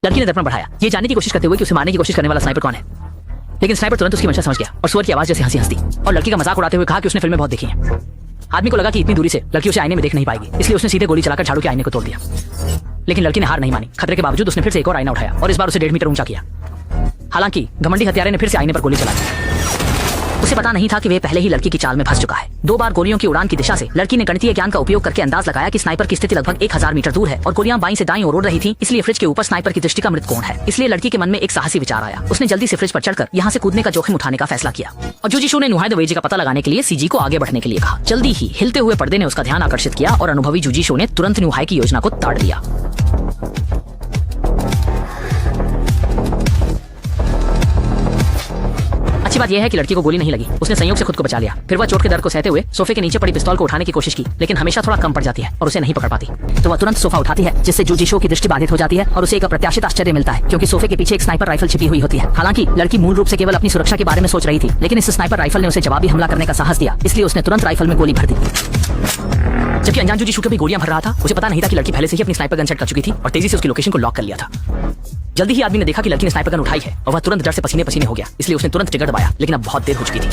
लड़की ने दर्पण बढ़ाया, ये जानने की कोशिश करते हुए कि उसे मारने की कोशिश करने वाला स्नाइपर कौन है। लेकिन स्नाइपर तुरंत उसकी मंशा समझ गया और स्वर की आवाज जैसे हंसी हंसती और लड़की का मजाक उड़ाते हुए कहा कि उसने फिल्में बहुत देखी हैं। आदमी को लगा कि इतनी दूरी से लड़की उसे आईने में देख नहीं पाएगी, इसलिए उसने सीधे गोली चलाकर झाड़ू के आईने को तोड़ दिया। लेकिन लड़की ने हार नहीं मानी। खतरे के बावजूद उसने फिर से एक और आईना उठाया और इस बार उसे 1.5 मीटर ऊंचा किया। हालांकि घमंडी हत्यारे ने फिर से आईने पर गोली चला दी। उसे पता नहीं था कि वह पहले ही लड़की की चाल में फंस चुका है। 2 बार गोलियों की उड़ान की दिशा से लड़की ने गणितीय ज्ञान का उपयोग करके अंदाज लगाया कि स्नाइपर की स्थिति लगभग 1000 मीटर दूर है और गोलियां बाईं से दाईं ओर उड़ रही थीं, इसलिए फ्रिज के ऊपर स्नाइपर की दृष्टि का मृत कोण है। इसलिए लड़की के मन में एक साहसी विचार आया। उसने जल्दी से फ्रिज पर चढ़कर यहाँ से कूदने का जोखिम उठाने का फैसला किया और जुजिशु ने नुहाई द वेजी का पता लगाने के लिए सीजी को आगे बढ़ने के लिए कहा। जल्दी ही हिलते हुए पर्दे ने उसका ध्यान आकर्षित किया और अनुभवी जुजिशु ने तुरंत नुहाई की योजना को ताड़ दिया। अच्छी बात यह है कि लड़की को गोली नहीं लगी। उसने संयोग से खुद को बचा लिया। फिर वह चोट के दर्द को सहते हुए सोफे के नीचे पड़ी पिस्तौल को उठाने की कोशिश की, लेकिन हमेशा थोड़ा कम पड़ जाती है और उसे नहीं पकड़ पाती। तो वह तुरंत सोफा उठाती है, जिससे जुजिशु की दृष्टि बाधित हो जाती है और उसे एक अप्रत्याशित आश्चर्य मिलता है, क्योंकि सोफे के पीछे एक स्नाइपर राइफल छिपी हुई होती है। हालांकि लड़की मूल रूप से केवल अपनी सुरक्षा के बारे में सोच रही थी, लेकिन इस स्नाइपर राइफल ने उसे जवाबी हमला करने का साहस दिया, इसलिए उसने तुरंत राइफल में गोली भर दी। जबकि अनजान जुजिशु भी गोलियां भर रहा था, उसे पता नहीं था कि लड़की पहले से ही अपनी स्नाइपर गन सेट कर चुकी थी और तेजी से उसकी लोकेशन को लॉक कर लिया था। जल्दी ही आदमी ने देखा कि लड़की ने स्नाइपर गन उठाई है और वह तुरंत डर से पसीने पसीने हो गया, इसलिए उसने तुरंत ट्रिगर दबाया, लेकिन अब बहुत देर हो चुकी थी।